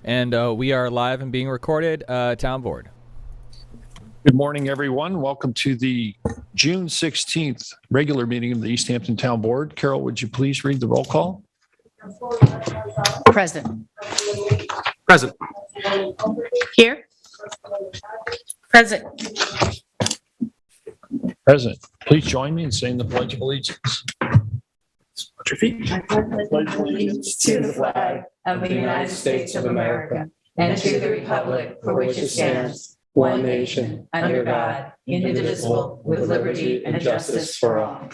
And we are live and being recorded, Town Board. Good morning, everyone. Welcome to the June 16th regular meeting of the East Hampton Town Board. Carol, would you please read the roll call? Present. Present. Here. Present. Present. Please join me in saying the Pledge of Allegiance. Put your feet. I pledge allegiance to the flag of the United States of America and to the republic for which it stands, one nation, under God, indivisible, with liberty and justice for all.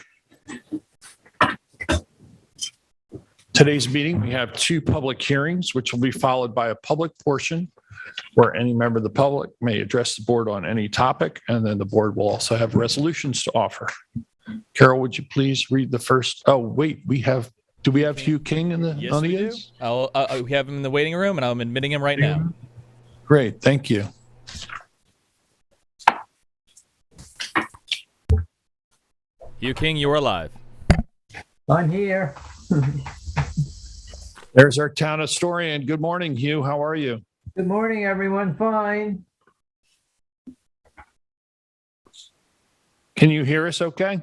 Today's meeting, we have two public hearings, which will be followed by a public portion where any member of the public may address the board on any topic, and then the board will also have resolutions to offer. Carol, would you please read the first? Oh, wait, do we have Hugh King in the audience? Yes, we do. We have him in the waiting room, and I'm admitting him right now. Great, thank you. Hugh King, you are live. I'm here. There's our town historian. Good morning, Hugh. How are you? Good morning, everyone. Fine. Can you hear us okay?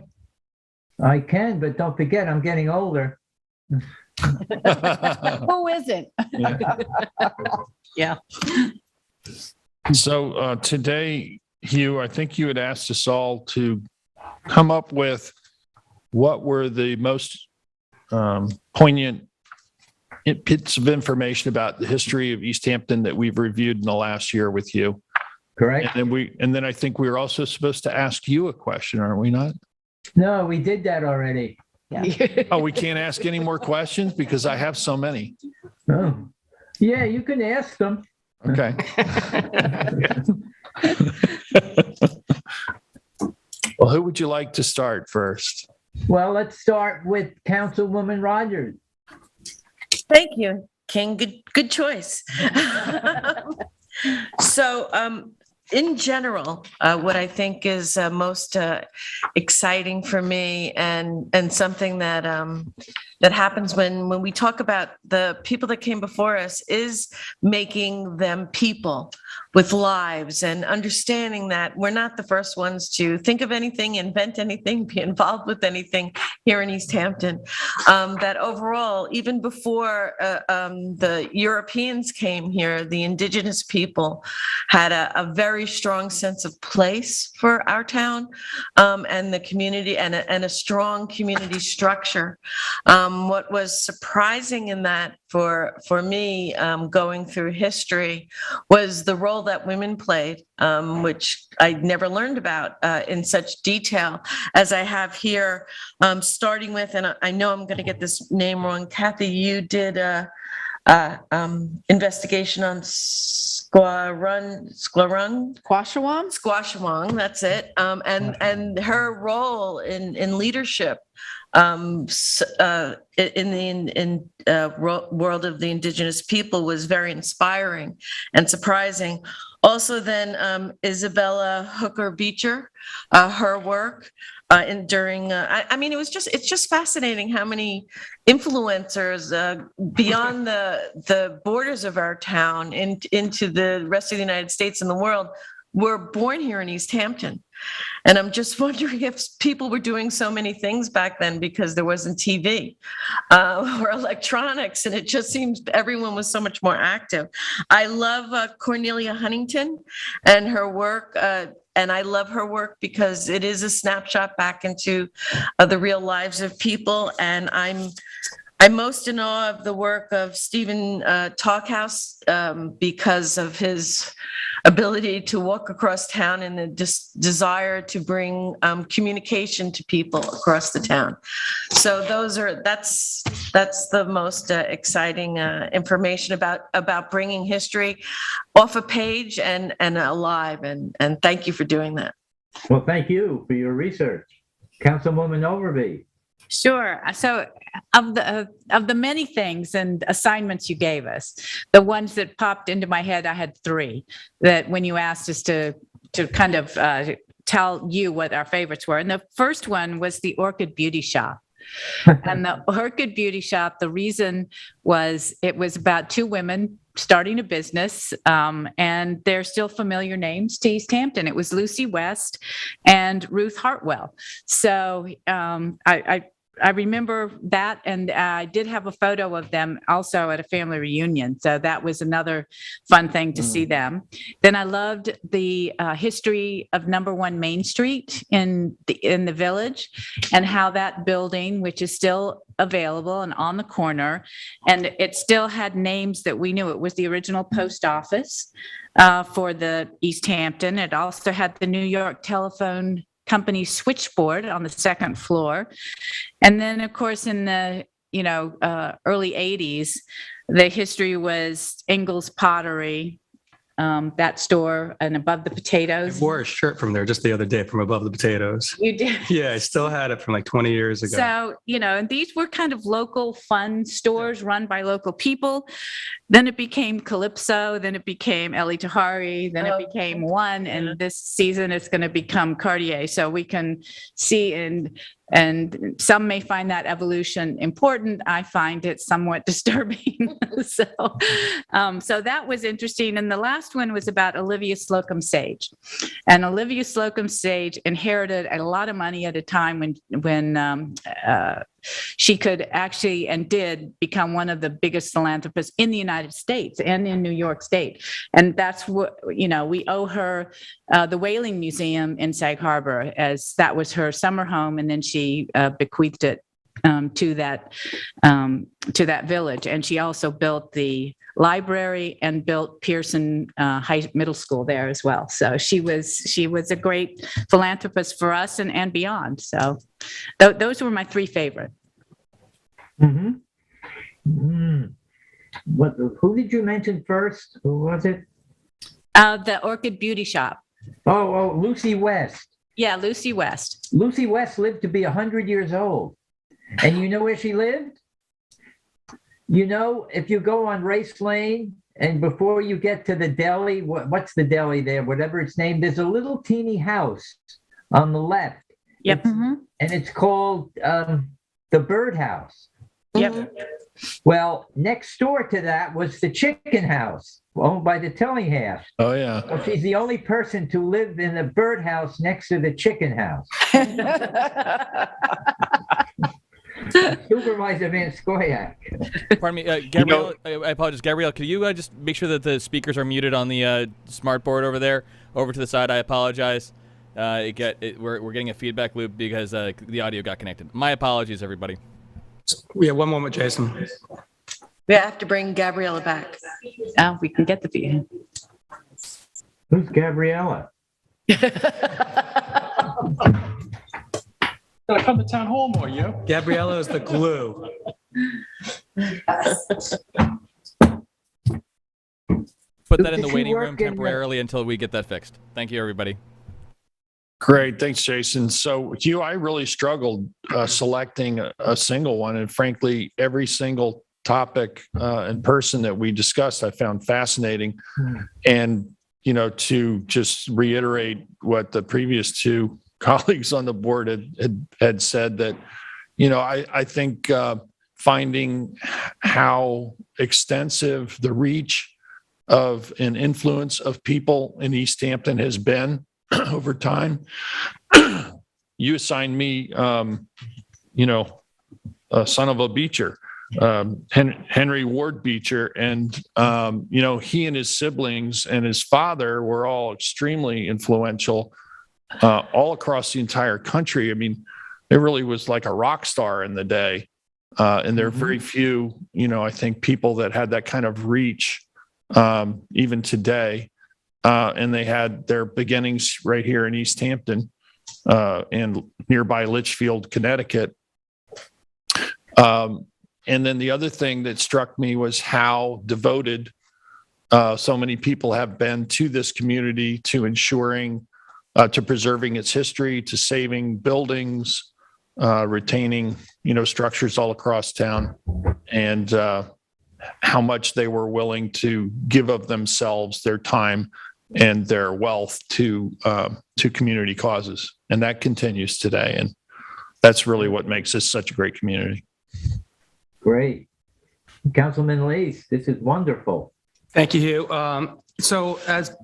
I can, but don't forget, I'm getting older. Who isn't? Yeah. So today, Hugh, I think you had asked us all to come up with what were the most poignant bits of information about the history of East Hampton that we've reviewed in the last year with you. Correct? And then I think we were also supposed to ask you a question, aren't we not? No, we did that already. Yeah. Oh, we can't ask any more questions because I have so many. Oh. Yeah, you can ask them. Okay. Well, who would you like to start first? Well, let's start with Councilwoman Rogers. Thank you, King. Good choice. So, in general, what I think is most exciting for me, and something that that happens when we talk about the people that came before us, is making them people with lives and understanding that we're not the first ones to think of anything, invent anything, be involved with anything here in East Hampton. That overall, even before the Europeans came here, the indigenous people had a very strong sense of place for our town and the community, and a strong community structure. What was surprising in that for me, going through history, was the role that women played, which I never learned about in such detail as I have here, starting with, and I know I'm going to get this name wrong, Kathy, you did a investigation on Squashawong, that's it, and her role in leadership in the world of the indigenous people was very inspiring and surprising. Also, then Isabella Hooker Beecher, her work during. I mean, it's just fascinating how many influencers beyond the borders of our town into the rest of the United States and the world were born here in East Hampton. And I'm just wondering if people were doing so many things back then because there wasn't TV or electronics, and it just seems everyone was so much more active. I love Cornelia Huntington and her work, and I love her work because it is a snapshot back into the real lives of people. And I'm most in awe of the work of Stephen Talkhouse because of his ability to walk across town and the desire to bring communication to people across the town. So that's the most exciting information about bringing history off a page and alive. And thank you for doing that. Well, thank you for your research. Councilwoman Overby. Sure. So of the many things and assignments you gave us, the ones that popped into my head, I had three that when you asked us to kind of tell you what our favorites were. And the first one was the Orchid Beauty Shop. And the Orchid Beauty Shop, the reason was it was about two women starting a business, and they're still familiar names to East Hampton. It was Lucy West and Ruth Hartwell. So I remember that, and I did have a photo of them also at a family reunion. So that was another fun thing to see them. Then I loved the history of Number 1 Main Street in the village, and how that building, which is still available and on the corner, and it still had names that we knew. It was the original post office for the East Hampton. It also had the New York Telephone Company switchboard on the second floor. And then, of course, in the early 80s, the history was Ingalls Pottery, that store, and Above the Potatoes. I wore a shirt from there just the other day from Above the Potatoes. You did? Yeah, I still had it from like 20 years ago. So, and these were kind of local fun stores run by local people. Then it became Calypso, then it became Ellie Tahari, then it became One, and this season it's going to become Cartier. So we can see, and some may find that evolution important. I find it somewhat disturbing. So that was interesting. And the last one was about Olivia Slocum Sage. And Olivia Slocum Sage inherited a lot of money at a time when she could actually and did become one of the biggest philanthropists in the United States and in New York State. And that's what, we owe her the Whaling Museum in Sag Harbor, as that was her summer home. And then she bequeathed it to that village. And she also built the library and built Pearson Middle School there as well. So she was a great philanthropist for us and beyond. So those were my three favorite. Mm-hmm. Mm-hmm. Who did you mention first? Who was it? The Orchid Beauty Shop. Oh, Lucy West. Yeah, Lucy West. Lucy West lived to be 100 years old. And you know where she lived? If you go on Race Lane and before you get to the deli, what's the deli there? Whatever it's named, there's a little teeny house on the left. Yep. And it's called the Birdhouse. Yep. Well, next door to that was the Chicken House, owned by the Tillinghast. Oh, yeah. Well, she's the only person to live in the birdhouse next to the Chicken House. Supervisor Van Scoyac. Pardon me, Gabrielle. I apologize, Gabrielle. Could you just make sure that the speakers are muted on the smart board over there, over to the side? I apologize. We're getting a feedback loop because the audio got connected. My apologies, everybody. Yeah, one moment, Jason. We have to bring Gabriella back. We can get the feed. Who's Gabriella? Gotta come to town hall more, you. Gabriella is the glue. Put that in the Did she waiting work room in the- temporarily until we get that fixed. Thank you, everybody. Great. Thanks, Jason. So, I really struggled selecting a single one. And frankly, every single topic and person that we discussed, I found fascinating. And, to just reiterate what the previous two colleagues on the board had said, that, I think finding how extensive the reach of an influence of people in East Hampton has been over time. You assigned me, a son of a Beecher, Henry Ward Beecher. And, he and his siblings and his father were all extremely influential all across the entire country. I mean, it really was like a rock star in the day. And there are very few, I think, people that had that kind of reach even today. And they had their beginnings right here in East Hampton and nearby Litchfield, Connecticut. And then the other thing that struck me was how devoted so many people have been to this community, to ensuring, to preserving its history, to saving buildings, retaining, structures all across town, and how much they were willing to give of themselves, their time, and their wealth to community causes. And that continues today. And That's really what makes this such a great community. Great. Councilman Lees, this is wonderful. Thank you, Hugh. So as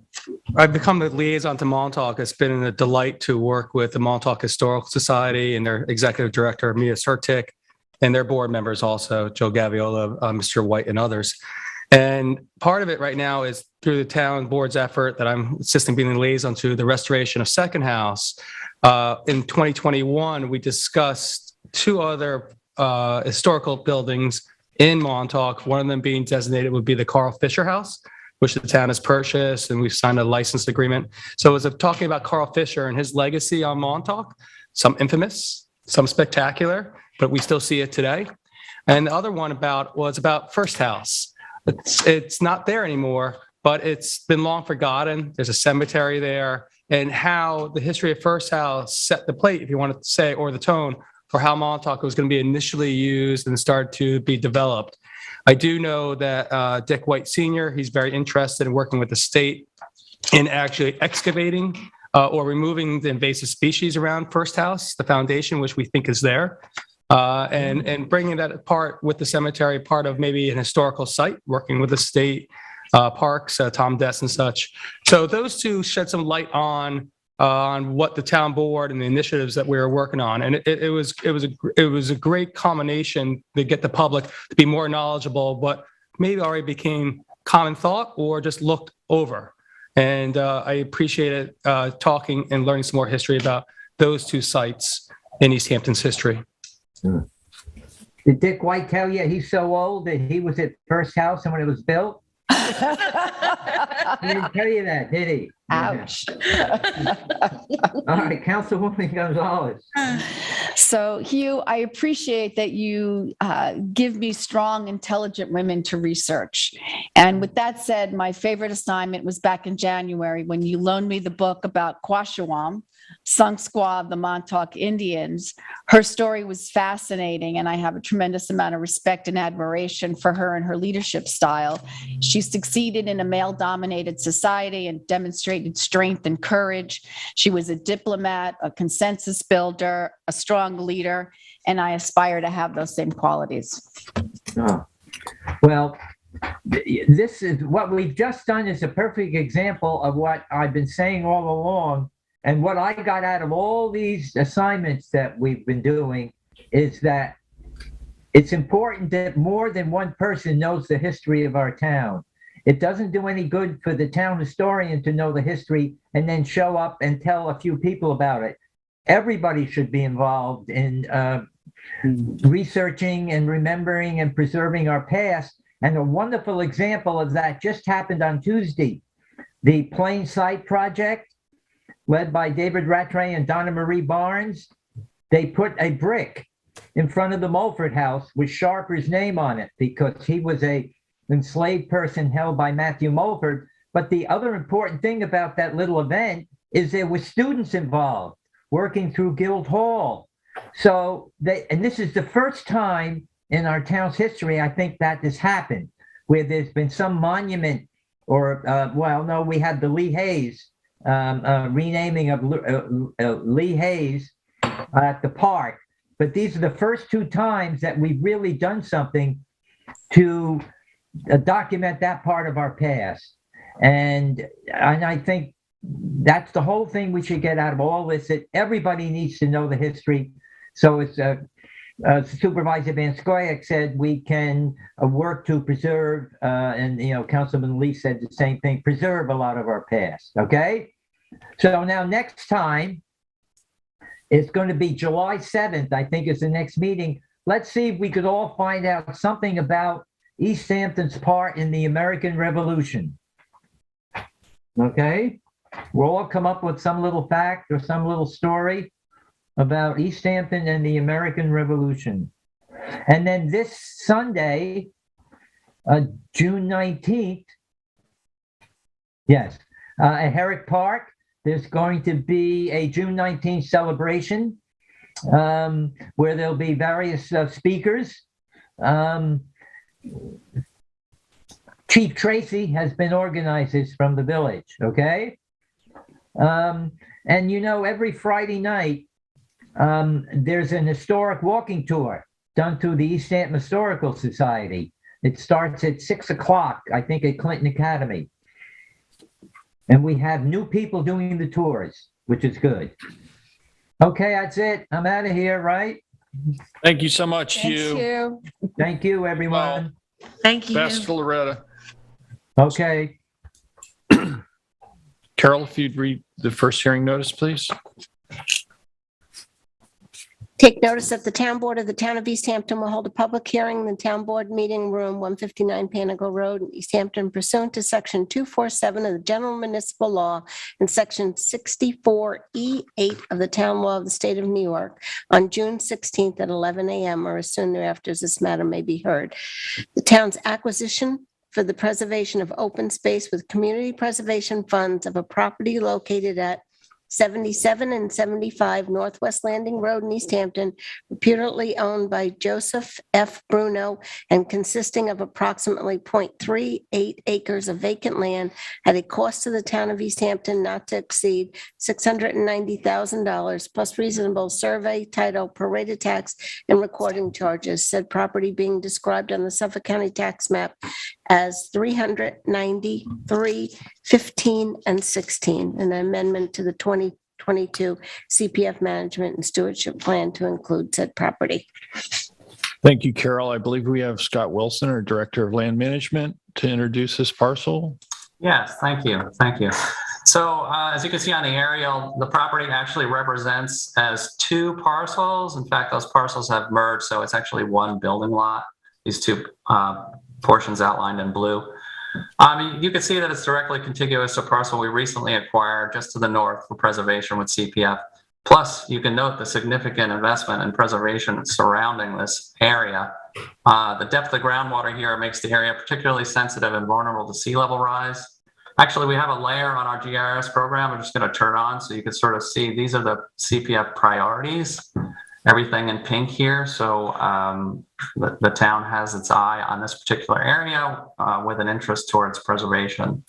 I've become the liaison to Montauk, it's been a delight to work with the Montauk Historical Society and their executive director, Mia Sertic, and their board members also, Joe Gaviola, Mr. White, and others. And part of it right now is through the town board's effort that I'm assisting being the liaison to the restoration of Second House. In 2021, we discussed two other historical buildings in Montauk, one of them being designated would be the Carl Fisher House, which the town has purchased, and we've signed a license agreement. So as I'm talking about Carl Fisher and his legacy on Montauk, some infamous, some spectacular, but we still see it today. And the other one was about First House. It's not there anymore, but it's been long forgotten. There's a cemetery there, and how the history of First House set the plate, if you want to say, or the tone for how Montauk was going to be initially used and start to be developed. I do know that Dick White Sr., he's very interested in working with the state in actually excavating or removing the invasive species around First House, the foundation, which we think is there, and bringing that apart with the cemetery, part of maybe an historical site, working with the state parks, Tom Dess and such. So those two shed some light on what the town board and the initiatives that we were working on, and it was a great combination to get the public to be more knowledgeable, but maybe already became common thought or just looked over. And I appreciated talking and learning some more history about those two sites in East Hampton's history. Did Dick White tell you he's so old that he was at First House and when it was built? He didn't tell you that, did he? Ouch. All right, Councilwoman Gonzalez. So, Hugh, I appreciate that you give me strong, intelligent women to research. And with that said, my favorite assignment was back in January when you loaned me the book about Quashawam, Sunk Squaw of the Montauk Indians. Her story was fascinating, and I have a tremendous amount of respect and admiration for her and her leadership style. She succeeded in a male-dominated society and demonstrated strength and courage. She was a diplomat, a consensus builder, a strong leader, and I aspire to have those same qualities. Oh. Well, this is what we've just done is a perfect example of what I've been saying all along. And what I got out of all these assignments that we've been doing is that it's important that more than one person knows the history of our town. It doesn't do any good for the town historian to know the history and then show up and tell a few people about it. Everybody should be involved in researching and remembering and preserving our past. And a wonderful example of that just happened on Tuesday. The Plain Sight Project, led by David Rattray and Donna Marie Barnes, they put a brick in front of the Mulford House with Sharper's name on it because he was a enslaved person held by Matthew Mulford. But the other important thing about that little event is there were students involved working through Guild Hall. So and this is the first time in our town's history, I think, that this happened, where there's been some monument or, we had the Lee Hayes renaming of Lee Hayes at the park. But these are the first two times that we've really done something to document that part of our past. And I think that's the whole thing we should get out of all this, that everybody needs to know the history. So it's Supervisor Van Scoyac said we can work to preserve, and Councilman Lee said the same thing, preserve a lot of our past, okay? So now next time, it's going to be July 7th, I think is the next meeting. Let's see if we could all find out something about East Hampton's part in the American Revolution, okay? We'll all come up with some little fact or some little story about East Hampton and the American Revolution. And then this Sunday, June 19th, yes, at Herrick Park, there's going to be a June 19th celebration where there'll be various speakers. Chief Tracy has been organized this from the village, okay? And every Friday night, there's an historic walking tour done through the East Hampton Historical Society. It starts at 6 o'clock, I think, at Clinton Academy. And we have new people doing the tours, which is good. Okay, that's it. I'm out of here, right? Thank you so much, Thanks, Hugh. Hugh. Thank you, everyone. Thank you. Best to Loretta. Okay. Carol, if you'd read the first hearing notice, please. Take notice that the town board of the town of East Hampton will hold a public hearing in the town board meeting room, 159 Panago Road, in East Hampton, pursuant to section 247 of the general municipal law and section 64E8 of the town law of the state of New York on June 16th at 11 a.m. or as soon thereafter as this matter may be heard. The town's acquisition for the preservation of open space with community preservation funds of a property located at 77 and 75 Northwest Landing Road in East Hampton, reputedly owned by Joseph F. Bruno and consisting of approximately 0.38 acres of vacant land at a cost to the town of East Hampton not to exceed $690,000 plus reasonable survey, title, prorated tax, and recording charges. Said property being described on the Suffolk County tax map as 393, 15, and 16, an amendment to the 2022 CPF Management and Stewardship Plan to include said property. Thank you, Carol. I believe we have Scott Wilson, our Director of Land Management, to introduce this parcel. Yes, thank you. Thank you. So as you can see on the aerial, the property actually represents as two parcels. In fact, those parcels have merged, so it's actually one building lot. These two portions outlined in blue. You can see that it's directly contiguous to a parcel we recently acquired just to the north for preservation with CPF. Plus, you can note the significant investment in preservation surrounding this area. The depth of groundwater here makes the area particularly sensitive and vulnerable to sea level rise. Actually, we have a layer on our GIS program. I'm just going to turn on so you can sort of see these are the CPF priorities. Everything in pink here. So the town has its eye on this particular area with an interest towards preservation.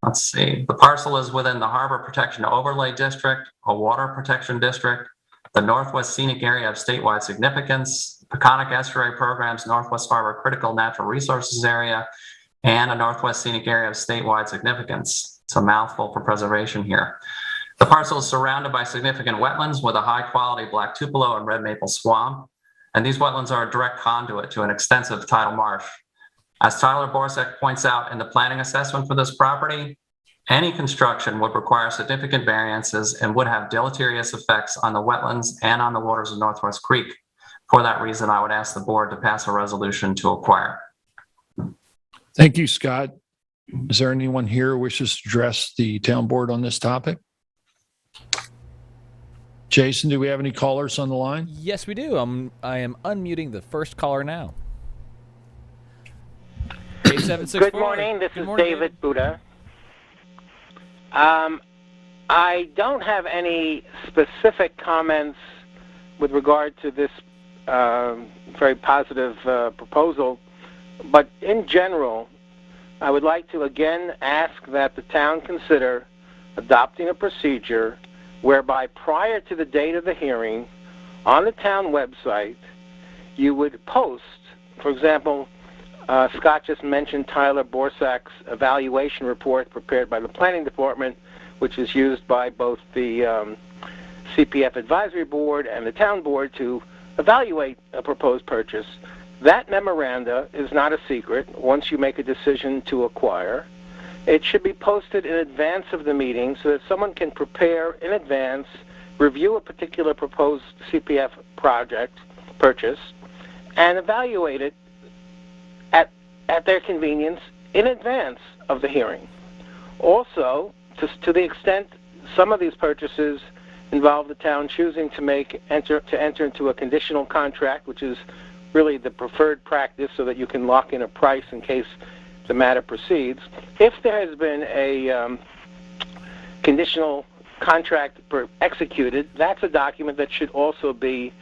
Let's see. The parcel is within the Harbor Protection Overlay District, a water protection district, the Northwest Scenic Area of statewide significance, Peconic Estuary Program's Northwest Harbor Critical Natural Resources Area, and a Northwest Scenic Area of statewide significance. It's a mouthful for preservation here. The parcel is surrounded by significant wetlands with a high-quality black tupelo and red maple swamp, and these wetlands are a direct conduit to an extensive tidal marsh. As Tyler Borsek points out in the planning assessment for this property, any construction would require significant variances and would have deleterious effects on the wetlands and on the waters of Northwest Creek. For that reason, I would ask the board to pass a resolution to acquire. Thank you, Scott. Is there anyone here who wishes to address the town board on this topic? Jason, do we have any callers on the line? Yes, we do. I am unmuting the first caller now. 8764. Good morning. This is David Buddha. I don't have any specific comments with regard to this very positive proposal, but in general, I would like to again ask that the town consider adopting a procedure whereby prior to the date of the hearing on the town website, you would post, for example, Scott just mentioned Tyler Borsek's evaluation report prepared by the planning department, which is used by both the CPF advisory board and the town board to evaluate a proposed purchase. That memoranda is not a secret once you make a decision to acquire. It should be posted in advance of the meeting so that someone can prepare in advance, review a particular proposed CPF project purchase, and evaluate it at their convenience in advance of the hearing. Also, to the extent some of these purchases involve the town choosing to enter into a conditional contract, which is really the preferred practice so that you can lock in a price in case the matter proceeds. If there has been a conditional contract executed, that's a document that should also be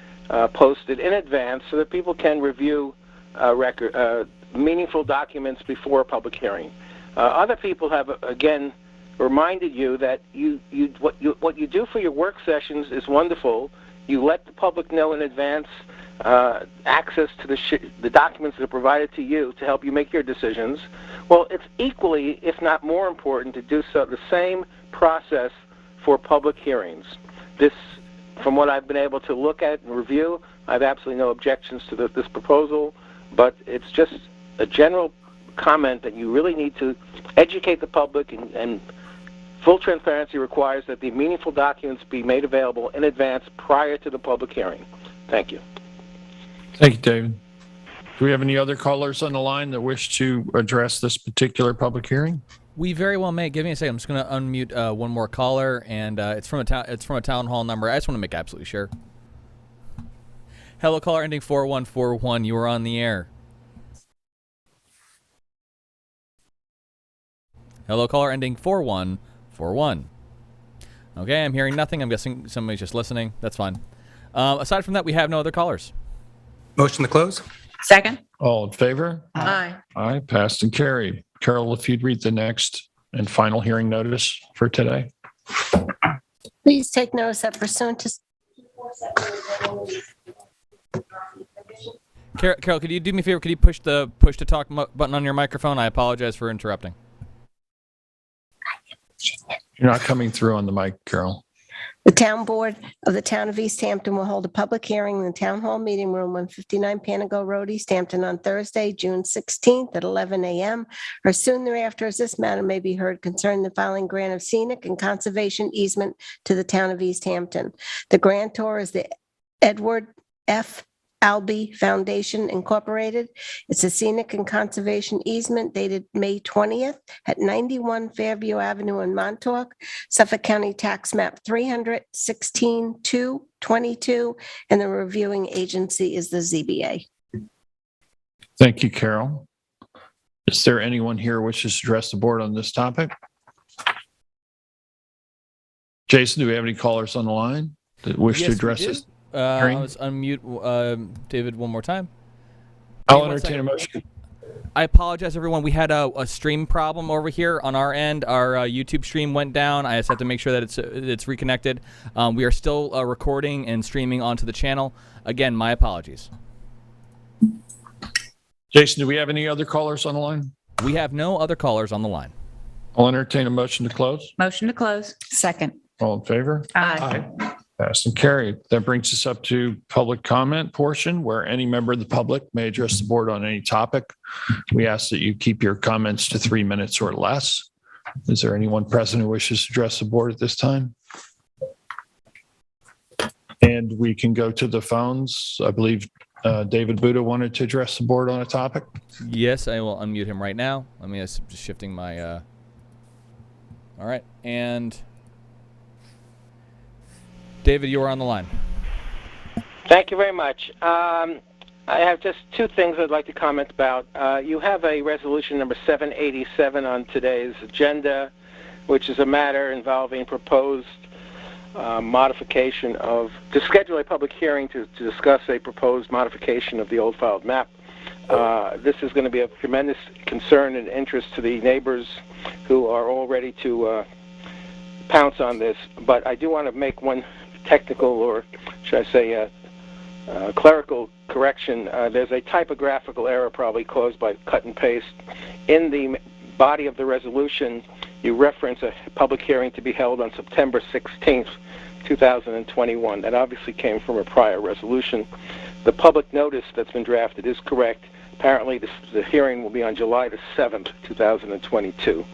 posted in advance so that people can review meaningful documents before a public hearing. Other people have, again, reminded you that what you do for your work sessions is wonderful. You let the public know in advance access to the documents that are provided to you to help you make your decisions. Well, it's equally, if not more important, to do so the same process for public hearings. This, from what I've been able to look at and review, I have absolutely no objections to this proposal, but it's just a general comment that you really need to educate the public, and full transparency requires that the meaningful documents be made available in advance prior to the public hearing. Thank you. Thank you, David. Do we have any other callers on the line that wish to address this particular public hearing? We very well may. Give me a second. I'm just going to unmute one more caller, and it's from a town hall number. I just want to make absolutely sure. Hello, caller ending 4141. You are on the air. Hello, caller ending 4141. Okay, I'm hearing nothing. I'm guessing somebody's just listening. That's fine. Aside from that, we have no other callers. Motion to close? Second? All in favor? Aye. Aye, passed and carried. Carol, if you'd read the next and final hearing notice for today. Please take notice that pursuant to Carol, could you do me a favor? Could you push the talk button on your microphone? I apologize for interrupting. You're not coming through on the mic, Carol. the town board of the town of East Hampton will hold a public hearing in the town hall meeting room, 159 Panago Road, East Hampton, on Thursday, June 16th at 11 a.m. or soon thereafter, as this matter may be heard concerning the filing grant of scenic and conservation easement to the town of East Hampton. The grantor is the Edward F. Albee Foundation Incorporated. It's a scenic and conservation easement dated May 20th at 91 Fairview Avenue in Montauk, Suffolk County Tax Map 316-222, and the reviewing agency is the ZBA. Thank you, Carol. Is there anyone here who wishes to address the board on this topic? Jason, do we have any callers on the line that wish to address this? Let's unmute David one more time. I'll entertain a motion. I apologize, everyone. We had a stream problem over here on our end. Our YouTube stream went down. I just have to make sure that it's reconnected. We are still recording and streaming onto the channel. Again, my apologies. Jason, do we have any other callers on the line? We have no other callers on the line. I'll entertain a motion to close. Motion to close. Second. All in favor? Aye. Passed and carried. That brings us up to public comment portion, where any member of the public may address the board on any topic. We ask that you keep your comments to 3 minutes or less. Is there anyone present who wishes to address the board at this time? And we can go to the phones. I believe David Buddha wanted to address the board on a topic. Yes, I will unmute him right now. Let me just shifting my. All right, and. David, you are on the line. Thank you very much. I have just two things I'd like to comment about. You have a resolution number 787 on today's agenda, which is a matter involving proposed modification of, to schedule a public hearing to discuss a proposed modification of the old filed map. This is going to be of tremendous concern and interest to the neighbors who are all ready to pounce on this, but I do want to make one technical, or should I say clerical correction. There's a typographical error probably caused by cut and paste. In the body of the resolution, you reference a public hearing to be held on September 16th, 2021. That obviously came from a prior resolution. The public notice that's been drafted is correct. Apparently the hearing will be on July the 7th, 2022.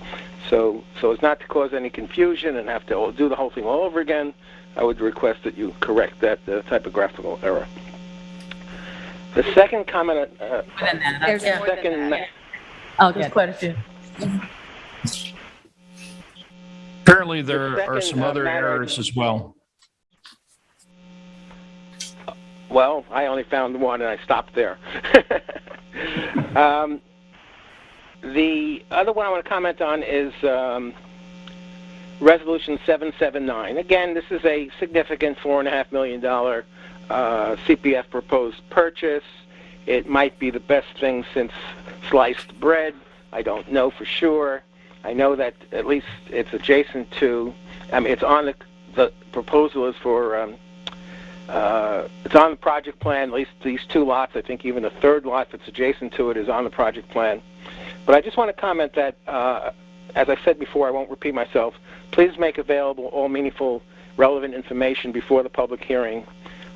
So as not to cause any confusion and have to do the whole thing all over again, I would request that you correct that typographical error. The second comment, There's quite a few. Apparently there are some other errors as well. Well, I only found one and I stopped there. The other one I want to comment on is Resolution 779. Again, this is a significant $4.5 million CPF proposed purchase. It might be the best thing since sliced bread. I don't know for sure. I know that at least it's adjacent to, it's on the proposal is for, it's on the project plan, at least these 2 lots. I think even the 3rd lot that's adjacent to it is on the project plan. But I just want to comment that, as I said before, I won't repeat myself, please make available all meaningful, relevant information before the public hearing.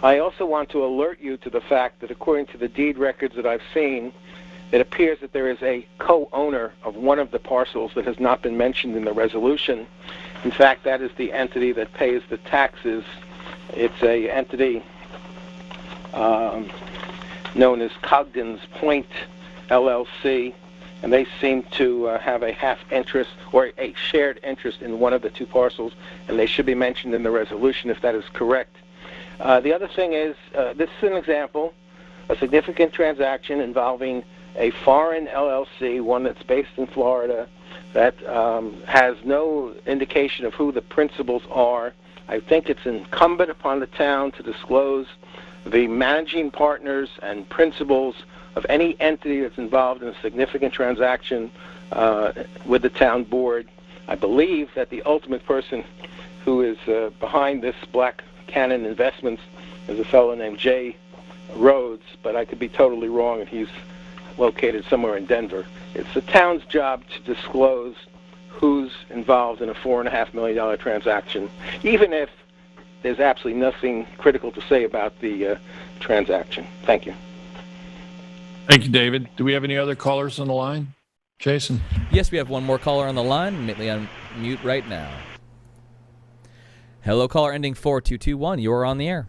I also want to alert you to the fact that according to the deed records that I've seen, it appears that there is a co-owner of one of the parcels that has not been mentioned in the resolution. In fact, that is the entity that pays the taxes. It's a entity known as Cogden's Point LLC, and they seem to have a half interest or a shared interest in one of the 2 parcels, and they should be mentioned in the resolution if that is correct. The other thing is, this is an example, a significant transaction involving a foreign LLC, one that's based in Florida, that has no indication of who the principals are. I think it's incumbent upon the town to disclose the managing partners and principals of any entity that's involved in a significant transaction with the town board. I believe that the ultimate person who is behind this Black Cannon Investments is a fellow named Jay Rhodes, but I could be totally wrong, and he's located somewhere in Denver. It's the town's job to disclose who's involved in a $4.5 million transaction, even if there's absolutely nothing critical to say about the transaction. Thank you. Thank you, David. Do we have any other callers on the line? Jason? Yes, we have one more caller on the line. Immediately unmute right now. Hello, caller ending 4221. You're on the air.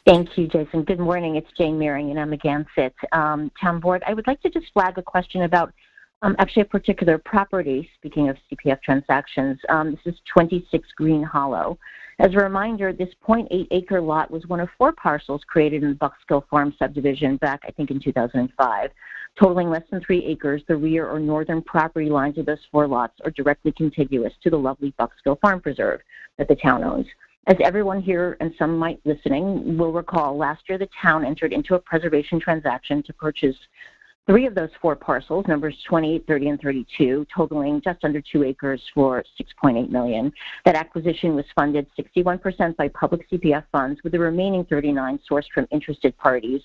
Thank you, Jason. Good morning. It's Jane Meering, and I'm against it. Town Board, I would like to just flag a question about actually a particular property, speaking of CPF transactions. This is 26 Green Hollow. As a reminder, this 0.8-acre lot was one of 4 parcels created in the Buckskill Farm subdivision back, I think, in 2005. Totaling less than 3 acres, the rear or northern property lines of those 4 lots are directly contiguous to the lovely Buckskill Farm Preserve that the town owns. As everyone here and some might listening will recall, last year the town entered into a preservation transaction to purchase 3 of those 4 parcels, numbers 28, 30, and 32, totaling just under 2 acres for $6.8 million. That acquisition was funded 61% by public CPF funds, with the remaining 39 sourced from interested parties,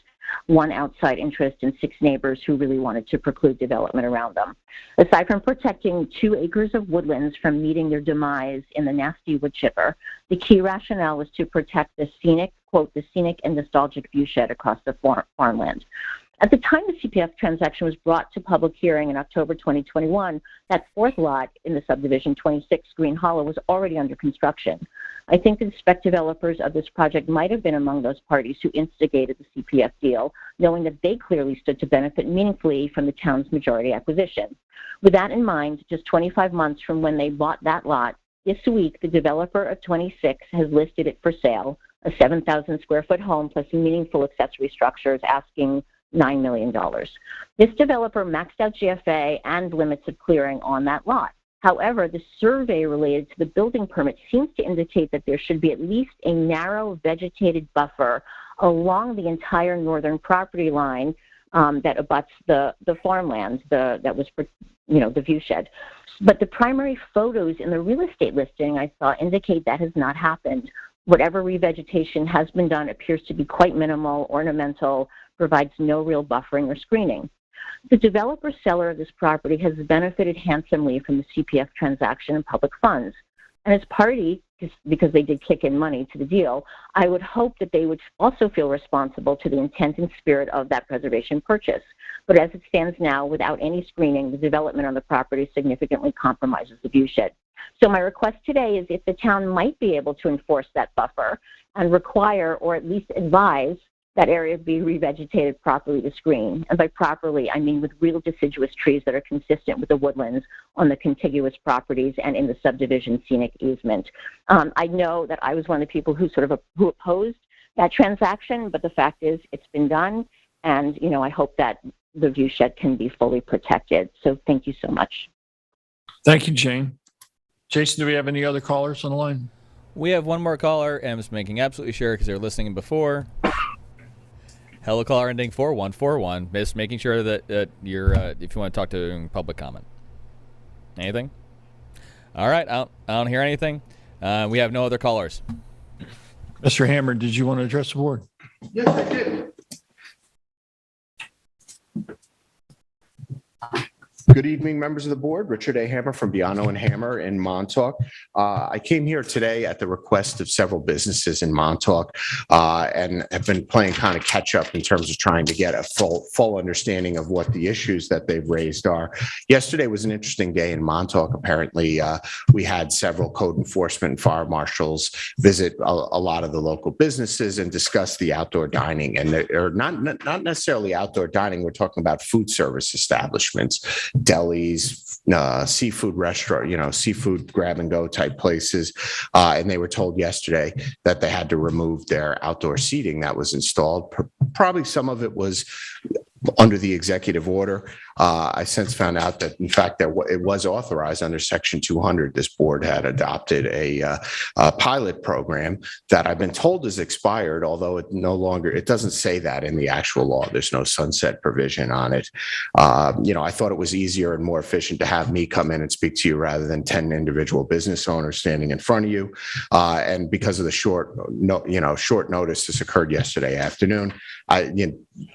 1 outside interest, and 6 neighbors who really wanted to preclude development around them. Aside from protecting 2 acres of woodlands from meeting their demise in the nasty wood chipper, the key rationale was to protect the scenic, quote, the scenic and nostalgic viewshed across the farmland. At the time the CPF transaction was brought to public hearing in October 2021, that 4th lot in the subdivision, 26 Green Hollow, was already under construction. I think the spec developers of this project might have been among those parties who instigated the CPF deal, knowing that they clearly stood to benefit meaningfully from the town's majority acquisition. With that in mind, just 25 months from when they bought that lot, this week the developer of 26 has listed it for sale, a 7,000 square foot home plus meaningful accessory structures, asking $9 million. This developer maxed out GFA and limits of clearing on that lot. However, the survey related to the building permit seems to indicate that there should be at least a narrow vegetated buffer along the entire northern property line that abuts the farmland that was, the view shed. But the primary photos in the real estate listing I saw indicate that has not happened. Whatever revegetation has been done appears to be quite minimal, ornamental, provides no real buffering or screening. The developer seller of this property has benefited handsomely from the CPF transaction and public funds. And as party, because they did kick in money to the deal, I would hope that they would also feel responsible to the intent and spirit of that preservation purchase. But as it stands now, without any screening, the development on the property significantly compromises the viewshed. So my request today is if the town might be able to enforce that buffer and require or at least advise that area be revegetated properly to screen. And by properly, I mean with real deciduous trees that are consistent with the woodlands on the contiguous properties and in the subdivision scenic easement. I know that I was one of the people who who opposed that transaction, but the fact is it's been done. And, I hope that the viewshed can be fully protected. So thank you so much. Thank you, Jane. Jason, do we have any other callers on the line? We have one more caller, and I'm just making absolutely sure because they're listening before. Hello, caller ending 4141. Just making sure that you're, if you want to talk to public comment. Anything? All right. I don't hear anything. We have no other callers. Mr. Hammer, did you want to address the board? Yes, I did. Good evening, members of the board. Richard A. Hammer from Biano and Hammer in Montauk. I came here today at the request of several businesses in Montauk and have been playing kind of catch up in terms of trying to get a full understanding of what the issues that they've raised are. Yesterday was an interesting day in Montauk. Apparently, we had several code enforcement and fire marshals visit a lot of the local businesses and discuss the outdoor dining, and or not necessarily outdoor dining. We're talking about food service establishments, delis, seafood restaurant, seafood grab and go type places. And they were told yesterday that they had to remove their outdoor seating that was installed. Probably some of it was under the executive order. I since found out that, in fact, that it was authorized under Section 200. This board had adopted a pilot program that I've been told is expired, although it doesn't say that in the actual law. There's no sunset provision on it. I thought it was easier and more efficient to have me come in and speak to you rather than 10 individual business owners standing in front of you. And because of the short notice, this occurred yesterday afternoon. I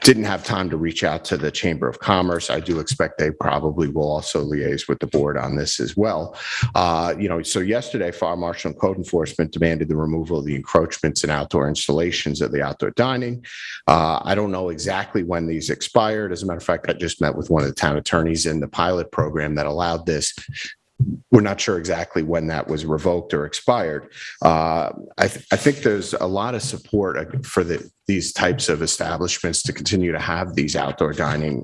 didn't have time to reach out to the Chamber of Commerce. I do expect they probably will also liaise with the board on this as well. So yesterday, Fire Marshal and Code Enforcement demanded the removal of the encroachments in outdoor installations of the outdoor dining. I don't know exactly when these expired. As a matter of fact, I just met with one of the town attorneys in the pilot program that allowed this. We're not sure exactly when that was revoked or expired. I think there's a lot of support for these types of establishments to continue to have these outdoor dining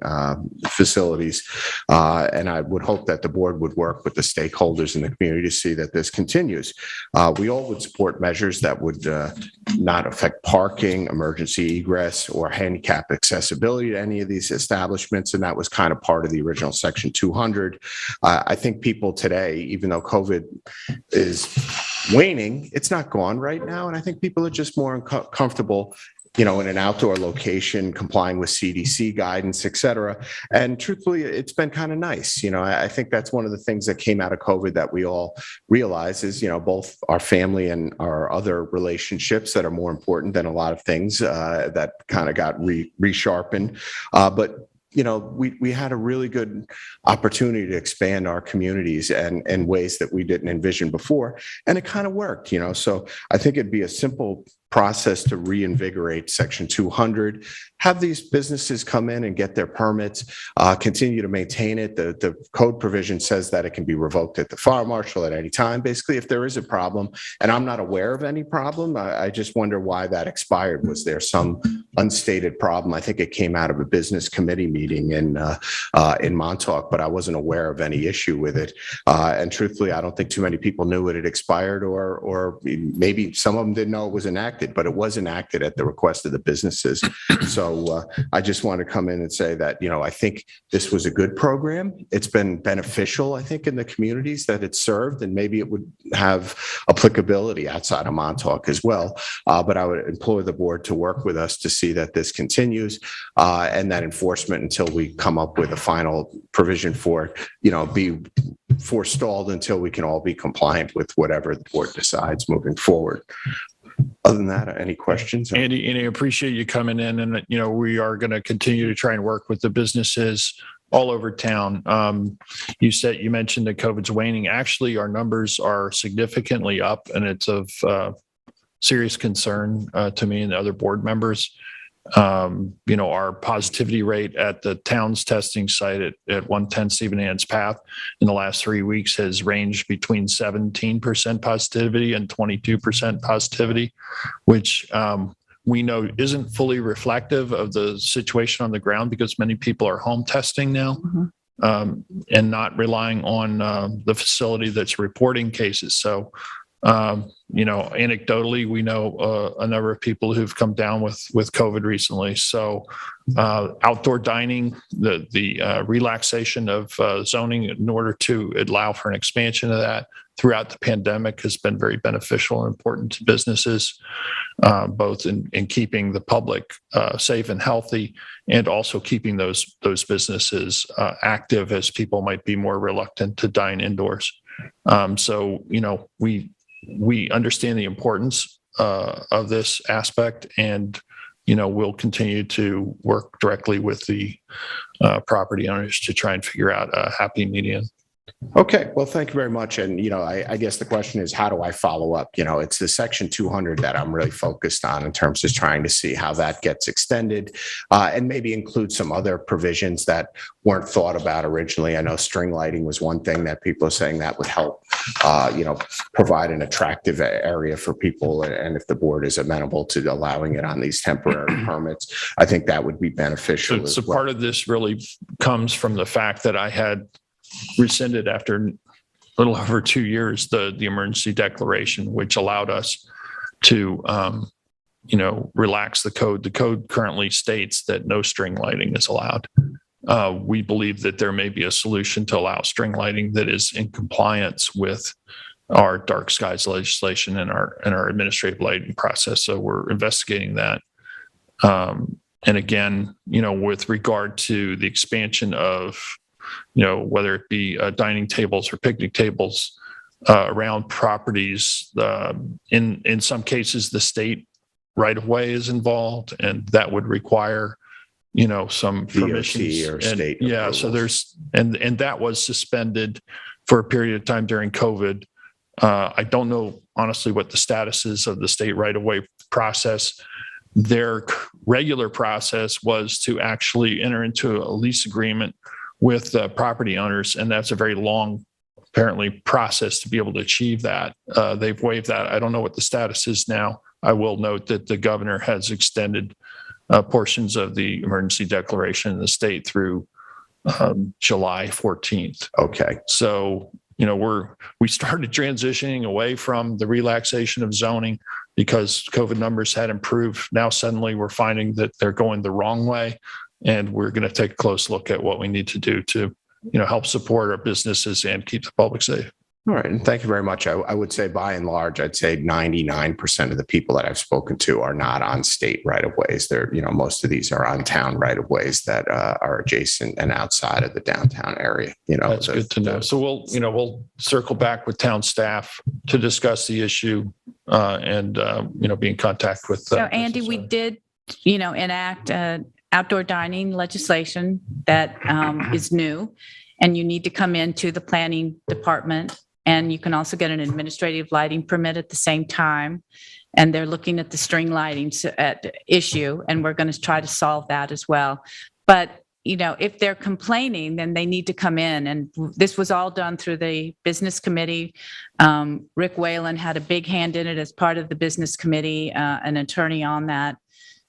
facilities. And I would hope that the board would work with the stakeholders in the community to see that this continues. We all would support measures that would not affect parking, emergency egress, or handicap accessibility to any of these establishments. And that was kind of part of the original Section 200. I think people today, even though COVID is waning, it's not gone right now. And I think people are just more comfortable in an outdoor location, complying with CDC guidance, et cetera. And truthfully, it's been kind of nice. I think that's one of the things that came out of COVID that we all realize is, both our family and our other relationships that are more important than a lot of things that kind of got resharpened. But we had a really good opportunity to expand our communities and ways that we didn't envision before. And it kind of worked, So I think it'd be a simple process to reinvigorate Section 200, have these businesses come in and get their permits, continue to maintain it. The code provision says that it can be revoked at the fire marshal at any time, basically, if there is a problem. And I'm not aware of any problem. I just wonder why that expired. Was there some unstated problem? I think it came out of a business committee meeting in Montauk, but I wasn't aware of any issue with it. And truthfully, I don't think too many people knew it had expired, or maybe some of them didn't know it was enacted, but it was enacted at the request of the businesses. So I just want to come in and say that, I think this was a good program. It's been beneficial, I think, in the communities that it served, and maybe it would have applicability outside of Montauk as well. But I would implore the board to work with us to see that this continues and that enforcement, until we come up with a final provision for it, be forestalled until we can all be compliant with whatever the board decides moving forward. Other than that, any questions? Andy, I appreciate you coming in, and we are going to continue to try and work with the businesses all over town. You mentioned that COVID's waning. Actually, our numbers are significantly up, and it's of serious concern to me and the other board members. Our positivity rate at the town's testing site at 110 Stephen Ann's Path in the last 3 weeks has ranged between 17% positivity and 22% positivity, which we know isn't fully reflective of the situation on the ground, because many people are home testing now. And not relying on the facility that's reporting cases. So anecdotally, we know a number of people who've come down with COVID recently. So outdoor dining, the relaxation of zoning in order to allow for an expansion of that throughout the pandemic has been very beneficial and important to businesses. both in keeping the public safe and healthy, and also keeping those businesses active, as people might be more reluctant to dine indoors. So, we understand the importance of this aspect, and we'll continue to work directly with the property owners to try and figure out a happy median. Okay, well, thank you very much. And, I guess the question is, how do I follow up? It's the Section 200 that I'm really focused on in terms of trying to see how that gets extended, and maybe include some other provisions that weren't thought about originally. I know string lighting was one thing that people are saying that would help, provide an attractive area for people. And if the board is amenable to allowing it on these temporary permits, I think that would be beneficial. So part of this really comes from the fact that I had rescinded after a little over 2 years the emergency declaration, which allowed us to relax the code. The code currently states that no string lighting is allowed. We believe that there may be a solution to allow string lighting that is in compliance with our dark skies legislation and our administrative lighting process. So we're investigating that. And again, with regard to the expansion of whether it be dining tables or picnic tables around properties. In some cases, the state right of way is involved, and that would require, some permissions or state. Yeah, so there's and that was suspended for a period of time during COVID. I don't know honestly what the status is of the state right of way process. Their regular process was to actually enter into a lease agreement with property owners, and that's a very long, apparently, process to be able to achieve that. They've waived that. I don't know what the status is now. I will note that the governor has extended portions of the emergency declaration in the state through July 14th. Okay. So, we started transitioning away from the relaxation of zoning because COVID numbers had improved. Now suddenly we're finding that they're going the wrong way. And we're going to take a close look at what we need to do to, help support our businesses and keep the public safe. All right. And thank you very much. I would say by and large, I'd say 99% of the people that I've spoken to are not on state right of ways. They're, most of these are on town right of ways that are adjacent and outside of the downtown area. That's good to know. So we'll circle back with town staff to discuss the issue and, be in contact with. So Andy, we did, enact outdoor dining legislation that is new, and you need to come into the planning department, and you can also get an administrative lighting permit at the same time. And they're looking at the string lighting issue, and we're going to try to solve that as well. But, if they're complaining, then they need to come in. And this was all done through the business committee. Rick Whalen had a big hand in it as part of the business committee, an attorney on that.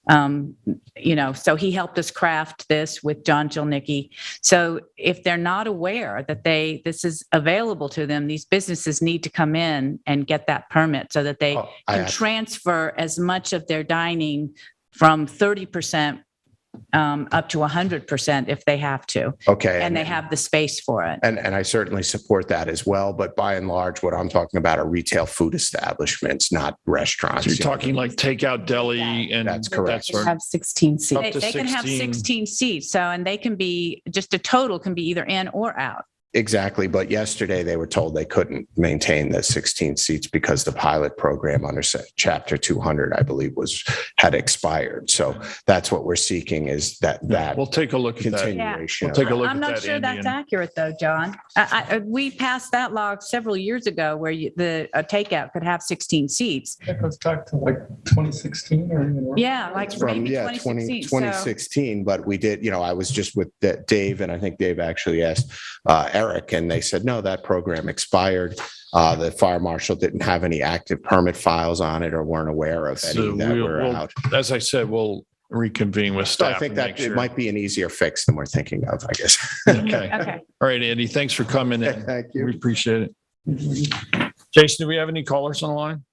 So he helped us craft this with John Jilnicki. So if they're not aware that this is available to them, these businesses need to come in and get that permit so that they can transfer as much of their dining from 30% up to 100% if they have to. Okay. And they have the space for it. And I certainly support that as well. But by and large, what I'm talking about are retail food establishments, not restaurants. So you're talking like takeout deli, and that's correct. They have 16 seats. They can have 16 seats. So, and they can be just a total can be either in or out. Exactly. But yesterday they were told they couldn't maintain the 16 seats because the pilot program under Chapter 200, I believe, had expired. So that's what we're seeking is that we'll take a look at that. Continuation. We'll take a look I'm at not that, sure Andy, that's accurate though, John. We passed that law several years ago where a takeout could have 16 seats. That goes back to like 2016 or even earlier. Yeah, like from maybe 2016. 2016. But we did, I was just with Dave, and I think Dave actually asked Eric, and they said, no, that program expired. The fire marshal didn't have any active permit files on it or weren't aware of any that were out. As I said, we'll reconvene with So staff. I think that it might be an easier fix than we're thinking of, I guess. Okay. Okay. All right, Andy, thanks for coming in. Thank you. We appreciate it. Jason, do we have any callers on the line?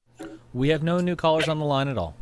We have no new callers on the line at all.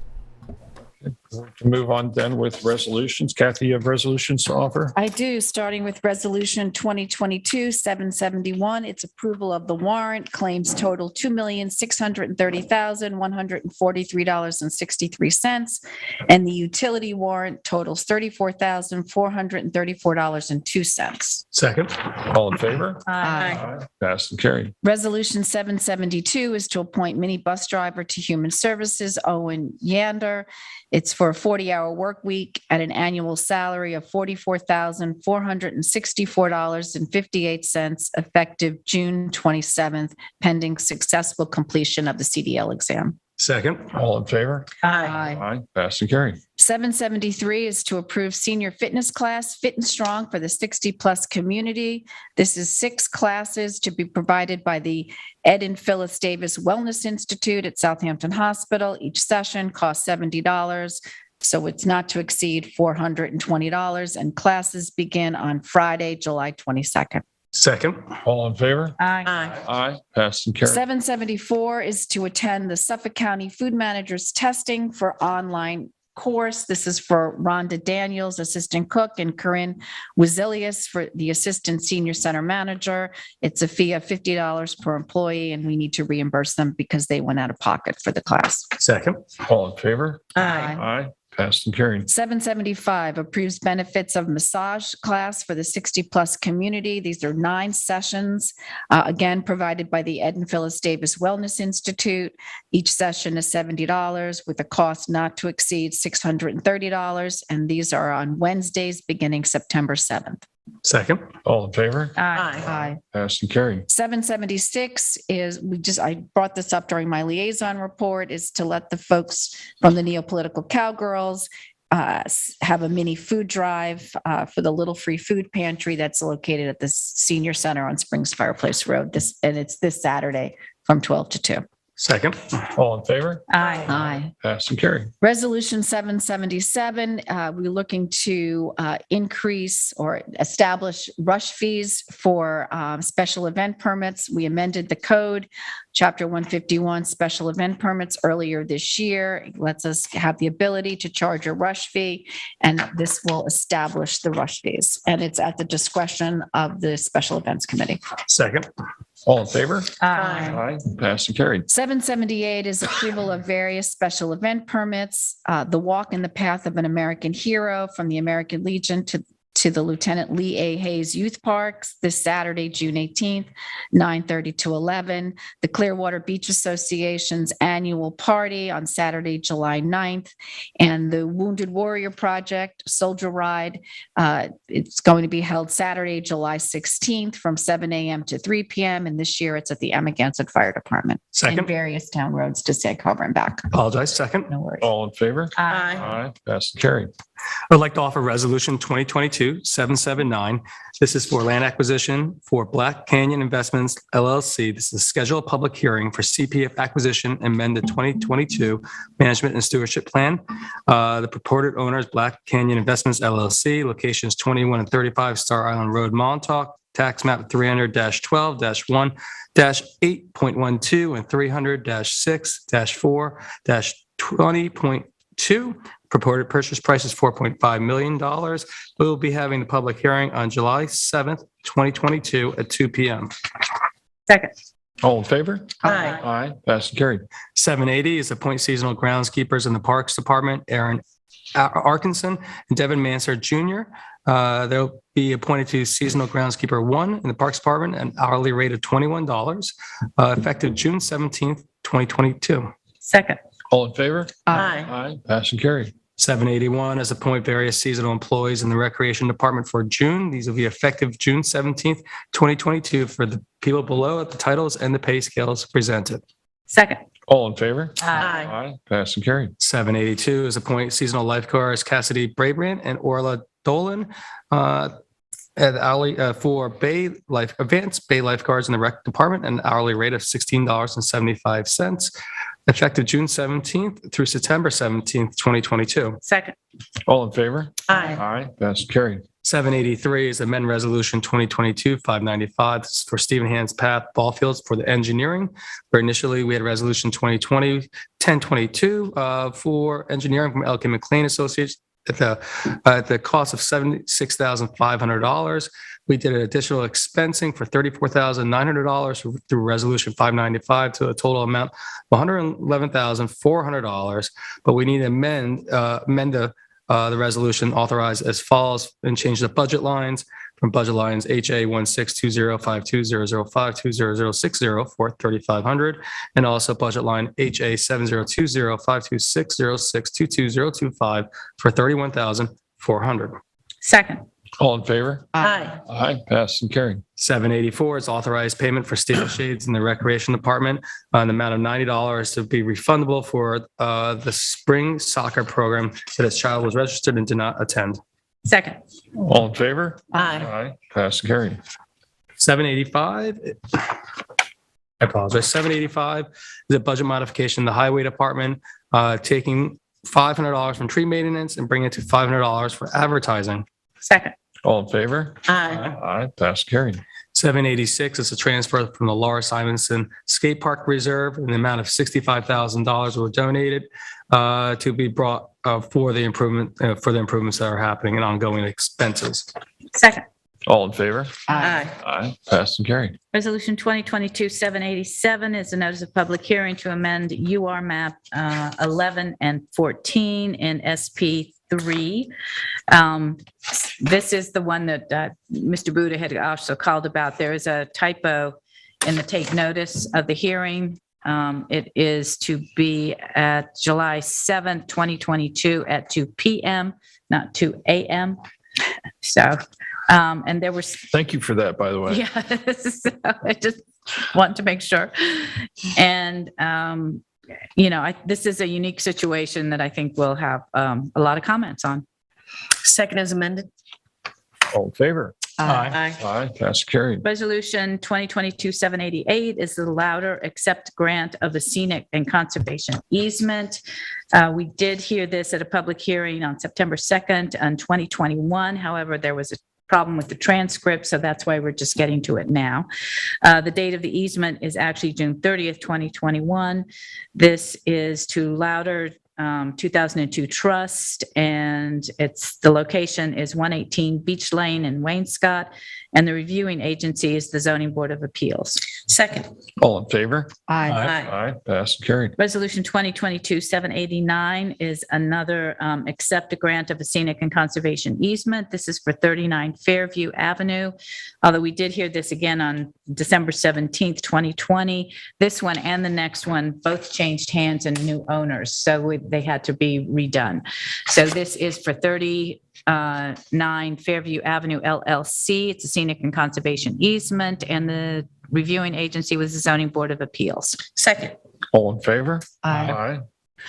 Move on then with resolutions. Kathy, you have resolutions to offer? I do, starting with Resolution 2022-771. It's approval of the warrant. Claims total $2,630,143.63. And the utility warrant totals $34,434.02. Second. All in favor? Aye. Passed and carried. Resolution 772 is to appoint mini bus driver to Human Services, Owen Yander. It's for a 40-hour work week at an annual salary of $44,464.58, effective June 27th, pending successful completion of the CDL exam. Second. All in favor? Aye. Aye. Passed and carried. 773 is to approve senior fitness class, Fit and Strong for the 60-plus community. This is 6 classes to be provided by the Ed and Phyllis Davis Wellness Institute at Southampton Hospital. Each session costs $70, so it's not to exceed $420, and classes begin on Friday, July 22nd. Second. All in favor? Aye. Aye. Passed and carried. 774 is to attend the Suffolk County Food Managers Testing for online course. This is for Rhonda Daniels, Assistant Cook, and Corinne Wazilius for the Assistant Senior Center Manager. It's a fee of $50 per employee, and we need to reimburse them because they went out of pocket for the class. Second. All in favor? Aye. Aye. Passed and carried. 775 approves benefits of massage class for the 60-plus community. These are 9 sessions, again, provided by the Ed and Phyllis Davis Wellness Institute. Each session is $70 with a cost not to exceed $630. And these are on Wednesdays beginning September 7th. Second. All in favor? Aye. Passed and carried. 776 is, I brought this up during my liaison report, is to let the folks from the Neopolitical Cowgirls have a mini food drive for the Little Free Food Pantry that's located at the Senior Center on Springs Fireplace Road. And it's this Saturday from 12 to 2. Second. All in favor? Aye. Passed and carried. Resolution 777, we're looking to increase or establish rush fees for special event permits. We amended the code, Chapter 151, special event permits earlier this year. It lets us have the ability to charge a rush fee, and this will establish the rush fees. And it's at the discretion of the Special Events Committee. Second. All in favor? Aye. Passed and carried. 778 is approval of various special event permits. The Walk in the Path of an American Hero from the American Legion to the Lieutenant Lee A. Hayes Youth Parks this Saturday, June 18th, 9:30 to 11. The Clearwater Beach Association's annual party on Saturday, July 9th. And the Wounded Warrior Project Soldier Ride, it's going to be held Saturday, July 16th from 7 a.m. to 3 p.m. And this year it's at the Amagansett Fire Department. Second. And various town roads to Sag Harbor and back. Apologize. Second. No worries. All in favor? Aye. Passed and carried. I'd like to offer Resolution 2022-779. This is for land acquisition for Black Canyon Investments LLC. This is a scheduled public hearing for CPF acquisition and amended 2022 Management and Stewardship Plan. The purported owners, Black Canyon Investments LLC, locations 21 and 35 Star Island Road, Montauk, tax map 300-12-1-8.12 and 300-6-4-20.2. Purported purchase price is $4.5 million. We will be having the public hearing on July 7th, 2022 at 2 p.m. Second. All in favor? Aye. Passed and carried. 780 is appoint seasonal groundskeepers in the Parks Department, Aaron Arkinson and Devin Mansard Jr. They'll be appointed to seasonal groundskeeper 1 in the Parks Department, an hourly rate of $21, effective June 17th, 2022. Second. All in favor? Aye. Passed and carried. 781 is appoint various seasonal employees in the Recreation Department for June. These will be effective June 17th, 2022 for the people below at the titles and the pay scales presented. Second. All in favor? Aye. Passed and carried. 782 is appoint seasonal lifeguards Cassidy Brabrand and Orla Dolan for advanced bay lifeguards in the Rec Department, an hourly rate of $16.75. effective June 17th through September 17th, 2022. Second. All in favor? Aye. Aye. Passed and carried. 783 is amend resolution 2022-595. This is for Stephen Hans Path Ball Fields for the engineering, where initially we had resolution 2020-1022 for engineering from Elkin McLean Associates at the cost of $76,500. We did an additional expensing for $34,900 through resolution 595 to a total amount of $111,400. But we need to amend the resolution authorized as follows and change the budget lines from budget lines HA 16205200520060 for $3,500, and also budget line HA 70205260622025 for $31,400. Second. All in favor? Aye. Aye. Passed and carried. 784 is authorized payment for stable shades in the Recreation Department in the amount of $90 to be refundable for the spring soccer program that his child was registered and did not attend. Second. All in favor? Aye. Aye. Passed and carried. 785, I apologize. 785 is a budget modification in the Highway Department, taking $500 from tree maintenance and bringing it to $500 for advertising. Second. All in favor? Aye. Aye. Passed and carried. 786 is a transfer from the Laura Simonson Skate Park Reserve, and the amount of $65,000 were donated to be brought for the improvements that are happening and ongoing expenses. Second. All in favor? Aye. Aye. Passed and carried. Resolution 2022-787 is a notice of public hearing to amend UR map 11 and 14 in SP 3. This is the one that Mr. Buda had also called about. There is a typo in the take notice of the hearing. It is to be at July 7th, 2022 at 2 p.m., not 2 a.m. So, and there was, Thank you for that, by the way. yeah, so I just want to make sure. And, this is a unique situation that I think we'll have a lot of comments on. Second is amended. All in favor? Aye. Aye. Passed and carried. Resolution 2022-788 is the Louder Accept Grant of the Scenic and Conservation Easement. We did hear this at a public hearing on September 2nd on 2021. However, there was a problem with the transcript, so that's why we're just getting to it now. The date of the easement is actually June 30th, 2021. This is to Louder 2002 Trust, and the location is 118 Beach Lane in Wainscott, and the reviewing agency is the Zoning Board of Appeals. Second. All in favor? Aye. Aye. Passed and carried. Resolution 2022-789 is another accept a grant of a scenic and conservation easement. This is for 39 Fairview Avenue. Although we did hear this again on December 17th, 2020. This one and the next one both changed hands and new owners, so they had to be redone. So this is for 39 Fairview Avenue LLC. It's a scenic and conservation easement, and the reviewing agency was the Zoning Board of Appeals. Second. All in favor? Aye. Aye.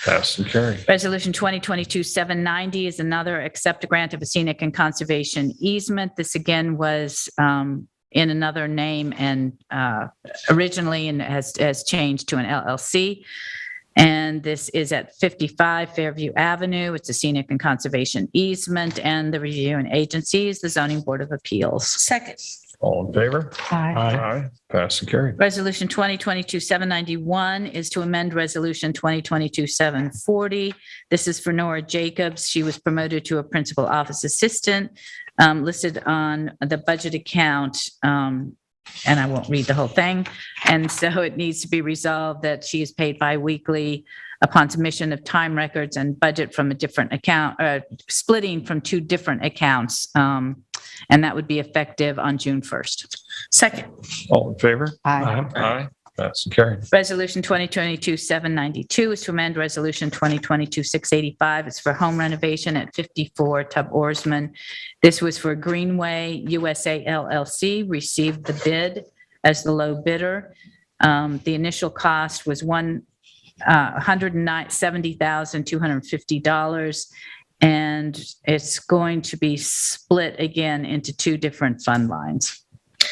Passed and carried. Resolution 2022-790 is another accept a grant of a scenic and conservation easement. This again was in another name and originally and has changed to an LLC. And this is at 55 Fairview Avenue. It's a scenic and conservation easement, and the reviewing agency is the Zoning Board of Appeals. Second. All in favor? Aye. Aye. Passed and carried. Resolution 2022-791 is to amend Resolution 2022-740. This is for Nora Jacobs. She was promoted to a principal office assistant, listed on the budget account, and I won't read the whole thing. And so it needs to be resolved that she is paid biweekly upon submission of time records and budget from a different account, splitting from two different accounts. And that would be effective on June 1st. Second. All in favor? Aye. Aye. Passed and carried. Resolution 2022-792 is to amend Resolution 2022-685. It's for home renovation at 54 Tub Oarsman. This was for Greenway USA LLC, received the bid as the low bidder. The initial cost was $170,250. And it's going to be split again into two different fund lines.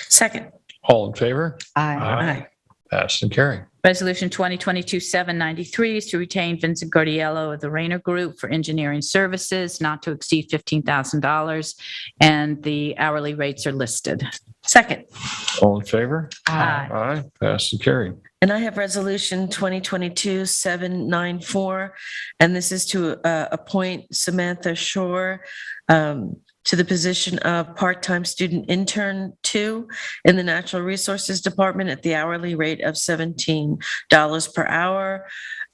Second. All in favor? Aye. Passed and carried. Resolution 2022-793 is to retain Vincent Gordiello of the Rayner Group for engineering services not to exceed $15,000, and the hourly rates are listed. Second. All in favor? Aye. Aye. Passed and carried. And I have Resolution 2022-794, and this is to appoint Samantha Shore to the position of part-time student intern 2 in the Natural Resources Department at the hourly rate of $17 per hour,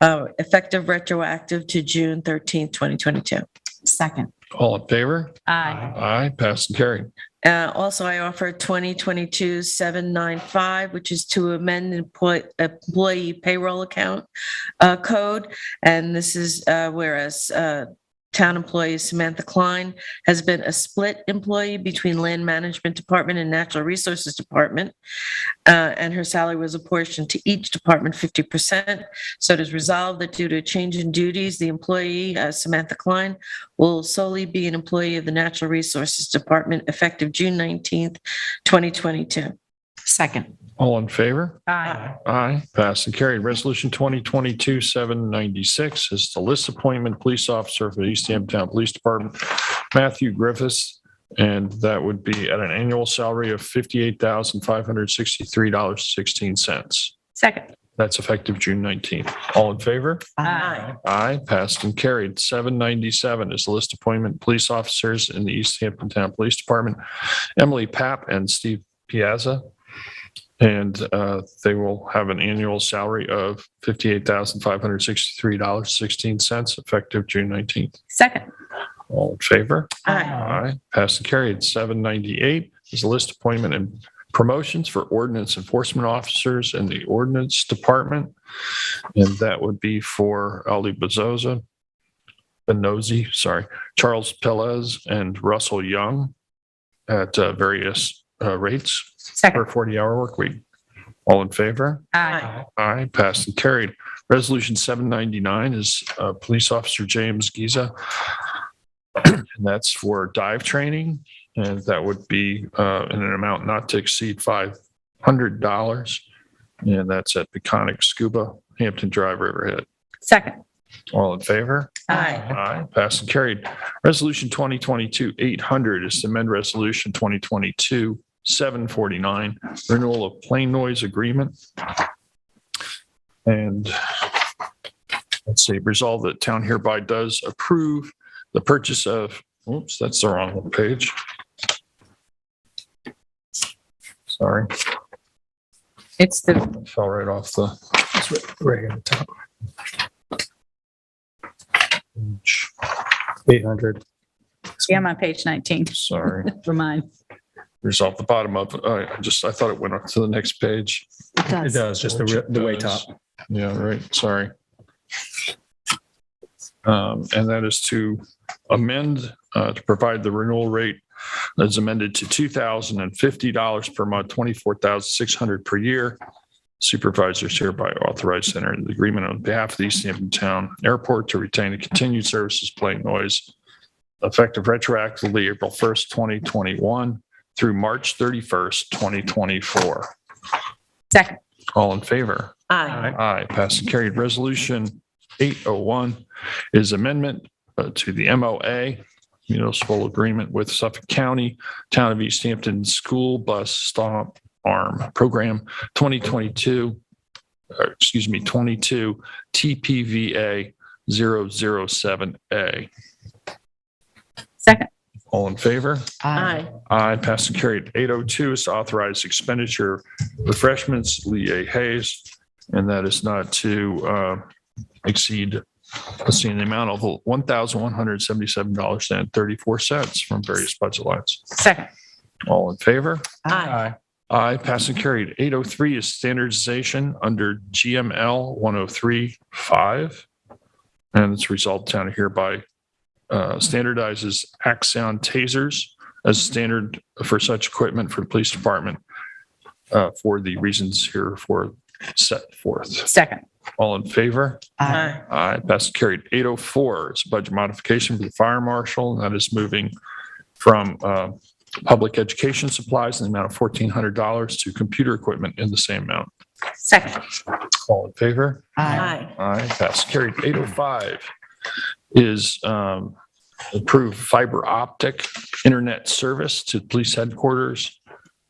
effective retroactive to June 13th, 2022. Second. All in favor? Aye. Aye. Passed and carried. Also, I offer 2022-795, which is to amend employee payroll account code. And this is whereas town employee Samantha Klein has been a split employee between Land Management Department and Natural Resources Department, and her salary was apportioned to each department 50%. So it is resolved that due to a change in duties, the employee, Samantha Klein, will solely be an employee of the Natural Resources Department effective June 19th, 2022. Second. All in favor? Aye. Aye. Passed and carried. Resolution 2022-796 is the list appointment police officer for the East Hampton Police Department, Matthew Griffiths, and that would be at an annual salary of $58,563.16. Second. That's effective June 19th. All in favor? Aye. Aye. Passed and carried. 797 is the list appointment police officers in the East Hampton Town Police Department, Emily Papp and Steve Piazza. And they will have an annual salary of $58,563.16 effective June 19th. Second. All in favor? Aye. Aye. Passed and carried. 798 is a list appointment and promotions for ordinance enforcement officers in the ordinance department. And that would be for Ali Benozzi, Charles Pelez and Russell Young at various rates. Second. For a 40-hour work week. All in favor? Aye. Aye. Passed and carried. Resolution 799 is Police Officer James Giza. And that's for dive training. And that would be in an amount not to exceed $500. And that's at Peconic Scuba, Hampton Drive, Riverhead. Second. All in favor? Aye. Aye. Passed and carried. Resolution 2022-800 is to amend Resolution 2022-749, renewal of plain noise agreement. And let's see, resolve that town hereby does approve the purchase of, oops, that's the wrong page. Sorry. It's the, Fell right off the. It's right at the top. Page. 800. yeah, I'm on page 19 Sorry. for mine. Resolve the bottom of, I thought it went up to the next page. It does, just the way top. Yeah, right. Sorry. And that is to amend, to provide the renewal rate that's amended to $2,050 per month, $24,600 per year. Supervisors hereby authorized to enter into the agreement on behalf of the East Hampton Town Airport to retain the continued services plain noise effective retroactively April 1st, 2021 through March 31st, 2024. Second. All in favor? Aye. Aye. Passed and carried. Resolution 801 is amendment to the MOA, municipal agreement with Suffolk County, Town of East Hampton School Bus Stop Arm Program 22 TPVA 007A. Second. All in favor? Aye. Aye. Passed and carried. 802 is to authorize expenditure refreshments, Lee Hayes, and that is not to exceed, let's see, in the amount of $1,177.34 from various budget lines. Second. All in favor? Aye. Aye. Passed and carried. 803 is standardization under GML 103.5. And it's resolved town hereby standardizes Axon tasers as standard for such equipment for the police department for the reasons herefore set forth. Second. All in favor? Aye. Aye. Passed and carried. 804 is budget modification for the fire marshal. And that is moving from public education supplies in the amount of $1,400 to computer equipment in the same amount. Second. All in favor? Aye. Aye, passed, carried. 805 is approve fiber optic internet service to police headquarters.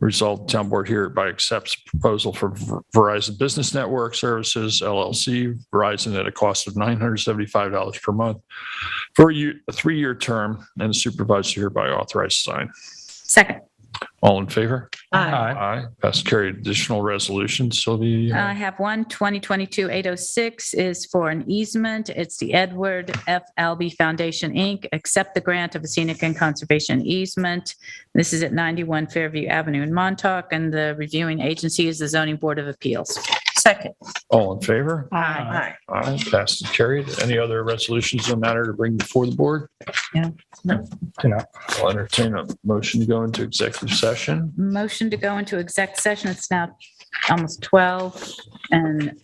Resolved, town board hereby accepts proposal for Verizon Business Network Services LLC, Verizon at a cost of $975 per month for a 3-year term, and the supervisor hereby authorized to sign. Second. All in favor? Aye. Aye. Passed, carried. Additional resolutions, Sylvia? I have one, 2022-806 is for an easement. It's the Edward F. Albee Foundation, Inc. Accept the grant of a scenic and conservation easement. This is at 91 Fairview Avenue in Montauk, and the reviewing agency is the Zoning Board of Appeals. Second. All in favor? Aye. Aye. Passed and carried. Any other resolutions on matter to bring before the board? I'll entertain a motion to go into executive session. Motion to go into exec session. It's now almost 12, and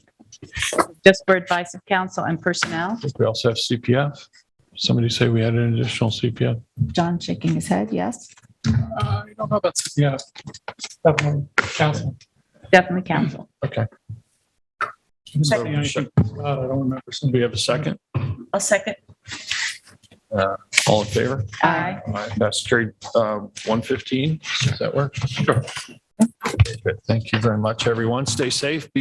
just for advice of counsel and personnel. I think we also have CPF. Somebody say we had an additional CPF. John shaking his head, yes. I don't know about CPF. Definitely council. Definitely counsel. Okay. I don't remember. Do we have a second? I'll second. All in favor? Aye. Aye. That's carried. 1:15. Does that work? Sure. Good. Thank you very much, everyone. Stay safe. Be